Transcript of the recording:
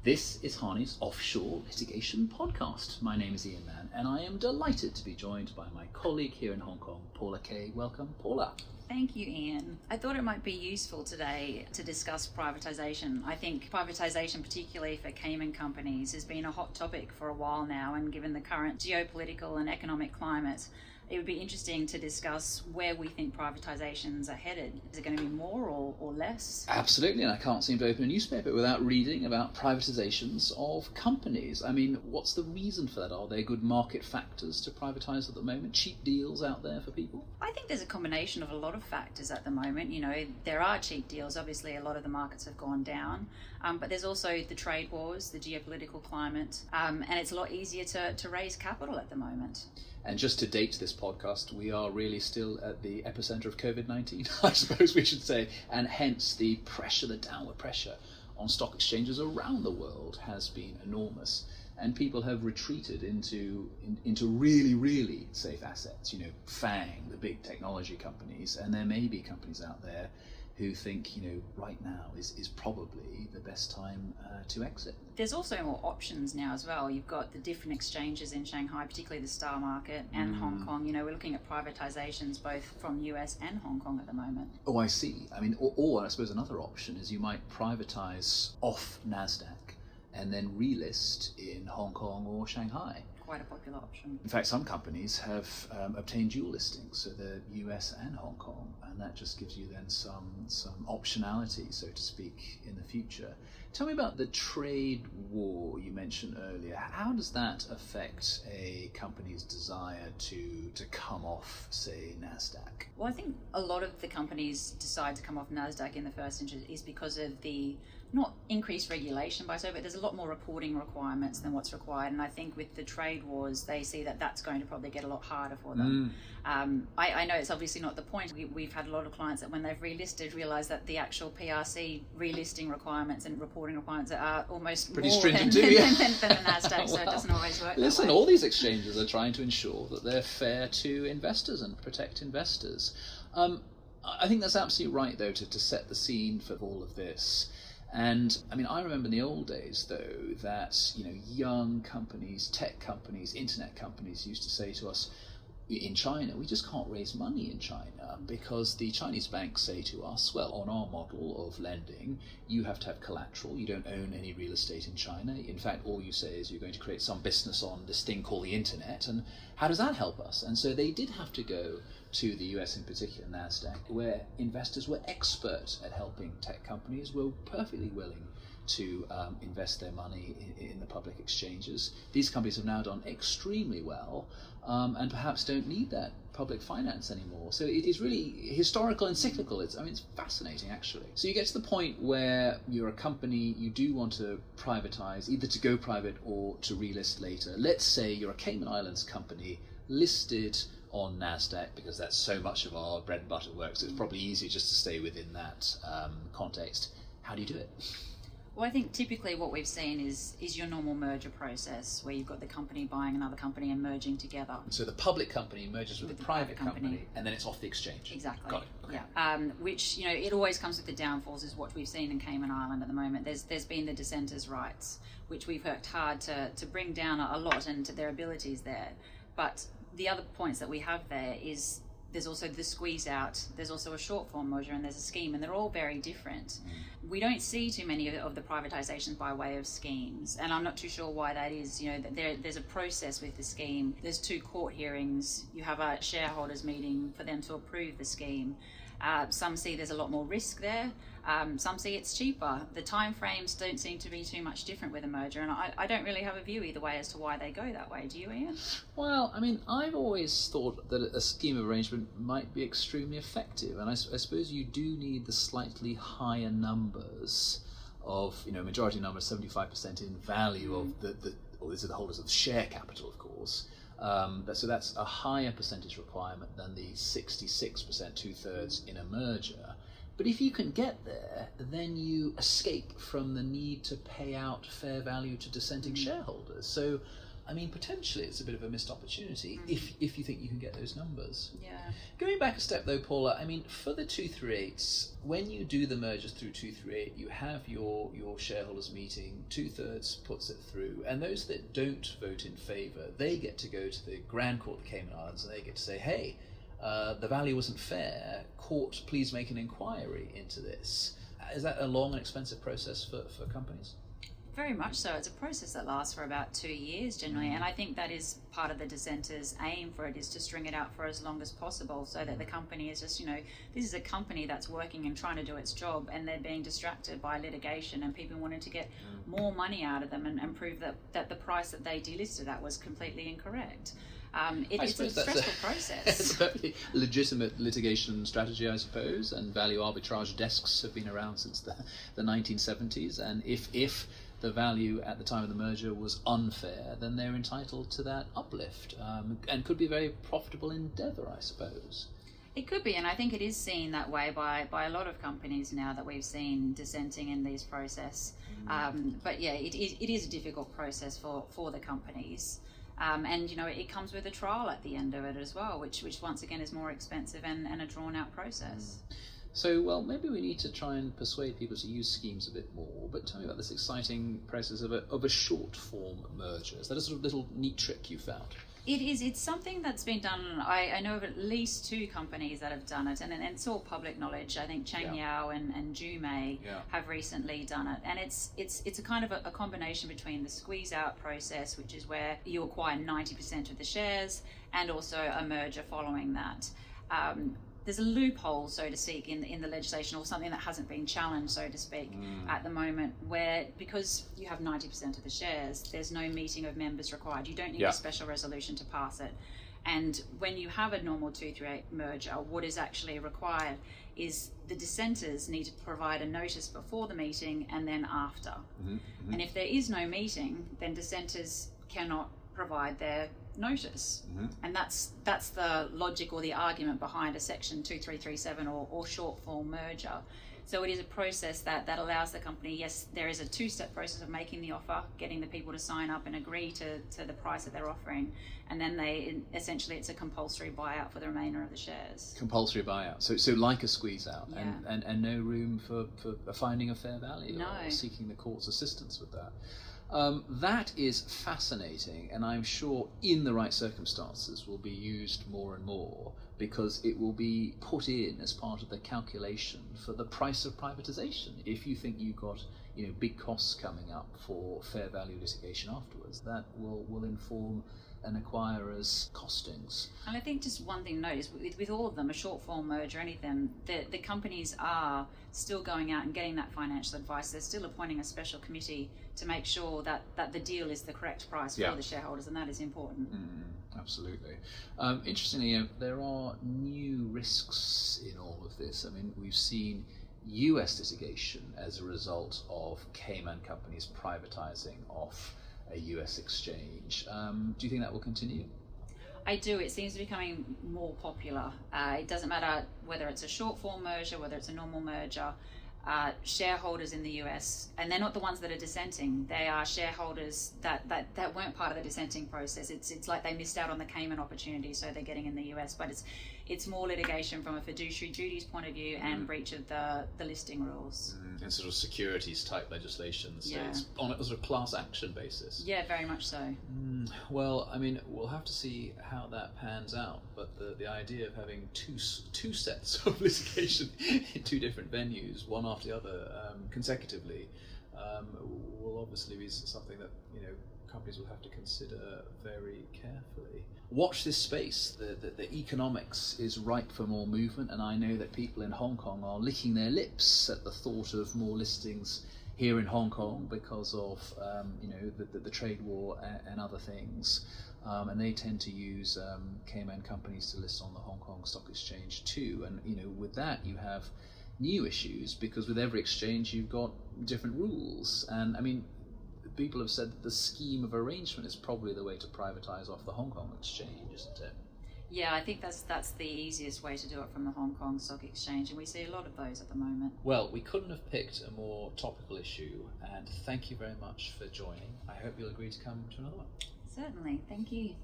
This is Harney's Offshore Litigation Podcast. My name is Ian Mann, and I am delighted to be joined by my colleague here in Hong Kong, Paula Kay. Welcome, Paula. Thank you, Ian. I thought it might be useful today to discuss privatisation. I think privatisation, particularly for Cayman companies, has been a hot topic for a while now, and given the current geopolitical and economic climate, it would be interesting to discuss where we think privatisations are headed. Is it going to be more or less? Absolutely, and I can't seem to open a newspaper without reading about privatisations of companies. I mean, what's the reason for that? Are there good market factors to privatise at the moment? Cheap deals out there for people? I think there's a combination of a lot of factors at the moment. You know, there are cheap deals. Obviously, a lot of the markets have gone down, but there's also the trade wars, the geopolitical climate, and it's a lot easier to raise capital at the moment. And just to date this podcast, we are really still at the epicenter of COVID-19, I suppose we should say, and hence the pressure, the downward pressure on stock exchanges around the world has been enormous. And people have retreated into really, really safe assets, you know, FANG, the big technology companies, and there may be companies out there who think, you know, right now is probably the best time to exit. There's also more options now as well. You've got the different exchanges in Shanghai, particularly the Star Market and Hong Kong. You know, we're looking at privatisations both from US and Hong Kong at the moment. Oh, I see. I mean, or I suppose another option is you might privatise off NASDAQ and then relist in Hong Kong or Shanghai. Quite a popular option. In fact, some companies have obtained dual listings, so they're US and Hong Kong, and that just gives you then some optionality, so to speak, in the future. Tell me about the trade war you mentioned earlier. How does that affect a company's desire to come off, say, NASDAQ? Well, I think a lot of the companies decide to come off NASDAQ in the first instance is because of the not increased regulation by so, but there's a lot more reporting requirements than what's required. And I think with the trade wars, they see that that's going to probably get a lot harder for them. I know it's obviously not the point. We've had a lot of clients that when they've relisted realize that the actual PRC relisting requirements and reporting requirements are almost pretty more stringent than too, yeah. than the NASDAQ, so it doesn't always work. Listen, that way. all these exchanges are trying to ensure that they're fair to investors and protect investors. I think that's absolutely right, though, to set the scene for all of this. And I mean, I remember in the old days, though, that, you know, young companies, tech companies, internet companies used to say to us, in China, we just can't raise money in China because the Chinese banks say to us, well, on our model of lending, you have to have collateral. You don't own any real estate in China. In fact, all you say is you're going to create some business on this thing called the internet. And how does that help us? And so they did have to go to the US, in particular NASDAQ, where investors were expert at helping tech companies, were perfectly willing to invest their money in the public exchanges. These companies have now done extremely well and perhaps don't need that public finance anymore. So it is really historical and cyclical. It's fascinating, actually. So you get to the point where you're a company, you do want to privatise, either to go private or to relist later. Let's say you're a Cayman Islands company listed on NASDAQ, because that's so much of our bread and butter work, so it's probably easier just to stay within that context. How do you do it? Well, I think typically what we've seen is your normal merger process where you've got the company buying another company and merging together. So the public company merges with the private company and then it's off the exchange. Exactly. Got it. Okay. Yeah. Which, you know, it always comes with the downfalls, is what we've seen in Cayman Island at the moment. There's been the dissenters' rights, which we've worked hard to bring down a lot and to their abilities there. But the other points that we have there is there's also the squeeze out, there's also a short form measure, and there's a scheme, and they're all very different. We don't see too many of the privatisations by way of schemes, and I'm not too sure why that is. You know, there's a process with the scheme. There's 2 court hearings. You have a shareholders meeting for them to approve the scheme. Some see there's a lot more risk there. Some see it's cheaper. The time frames don't seem to be too much different with a merger, and I don't really have a view either way as to why they go that way. Do you, Ian? Well, I mean, I've always thought that a scheme of arrangement might be extremely effective, and I suppose you do need the slightly higher numbers of, you know, majority number, 75% in value of these are the holders of the share capital, of course. So that's a higher percentage requirement than the 66%, 2/3 in a merger. But if you can get there, then you escape from the need to pay out fair value to dissenting shareholders. So I mean, potentially it's a bit of a missed opportunity if you think you can get those numbers. Yeah. Going back a step though, Paula, I mean, for the 238s, when you do the mergers through 238, you have your shareholders meeting, 2/3 puts it through, and those that don't vote in favour, they get to go to the Grand Court of the Cayman Islands and they get to say, hey, the value wasn't fair, court, please make an inquiry into this. Is that a long and expensive process for companies? Very much so. It's a process that lasts for about 2 years generally, and I think that is part of the dissenters' aim for it, is to string it out for as long as possible, so that the company is just, this is a company that's working and trying to do its job, and they're being distracted by litigation and people wanting to get more money out of them and prove that the price that they delisted at was completely incorrect. It's a stressful process. It's a very legitimate litigation strategy, I suppose, and value arbitrage desks have been around since the 1970s, and if the value at the time of the merger was unfair, then they're entitled to that uplift, and could be a very profitable endeavour, I suppose. It could be, and I think it is seen that way by a lot of companies now that we've seen dissenting in these process. But yeah, it is a difficult process for the companies. And it comes with a trial at the end of it as well, which once again is more expensive and a drawn out process. So, well, maybe we need to try and persuade people to use schemes a bit more, but tell me about this exciting process of a short form merger. Is that a sort of little neat trick you found? It is. It's something that's been done. I know of at least 2 companies that have done it, and it's all public knowledge. I think Chang Yao and Jumei have recently done it, and it's a kind of a combination between the squeeze out process, which is where you acquire 90% of the shares, and also a merger following that. There's a loophole, so to speak, in the legislation, or something that hasn't been challenged, so to speak, at the moment, where because you have 90% of the shares, there's no meeting of members required. You don't need a special resolution to pass it. And when you have a normal 238 merger, what is actually required is the dissenters need to provide a notice before the meeting and then after. And if there is no meeting, then dissenters cannot provide their notice, and that's the logic or the argument behind a section 2337 or short form merger. So it is a process that allows the company, yes, there is a 2-step process of making the offer, getting the people to sign up and agree to the price that they're offering, and then essentially it's a compulsory buyout for the remainder of the shares. Compulsory buyout, so like a squeeze out, and no room for finding a fair value or seeking the court's assistance with that. That is fascinating, and I'm sure in the right circumstances will be used more and more, because it will be put in as part of the calculation for the price of privatisation. If you think you've got big costs coming up for fair value litigation afterwards, that will inform an acquirer's costings. And I think just one thing to note is with all of them, a short form merger, anything, the companies are still going out and getting that financial advice. They're still appointing a special committee to make sure that the deal is the correct price for the shareholders, and that is important. Absolutely. Interestingly, there are new risks in all of this. I mean, we've seen US litigation as a result of Cayman companies privatising off a US exchange. Do you think that will continue? I do. It seems to be becoming more popular. It doesn't matter whether it's a short form merger, whether it's a normal merger. Shareholders in the US, and they're not the ones that are dissenting, they are shareholders that weren't part of the dissenting process. It's like they missed out on the Cayman opportunity, so they're getting in the US, but it's more litigation from a fiduciary duties point of view and breach of the listing rules. And sort of securities type legislation, so it's on a sort of class action basis. Yeah, very much so. Well, I mean, we'll have to see how that pans out, but the idea of having two sets of litigation in 2 different venues, one after the other, consecutively, will obviously be something that companies will have to consider very carefully. Watch this space. The economics is ripe for more movement, and I know that people in Hong Kong are licking their lips at the thought of more listings here in Hong Kong because of the trade war and other things, and they tend to use Cayman companies to list on the Hong Kong Stock Exchange too. And with that you have new issues, because with every exchange you've got different rules, and I mean, people have said that the scheme of arrangement is probably the way to privatise off the Hong Kong exchange, isn't it? Yeah, I think that's the easiest way to do it from the Hong Kong Stock Exchange, and we see a lot of those at the moment. Well, we couldn't have picked a more topical issue, and thank you very much for joining. I hope you'll agree to come to another one. Certainly. Thank you.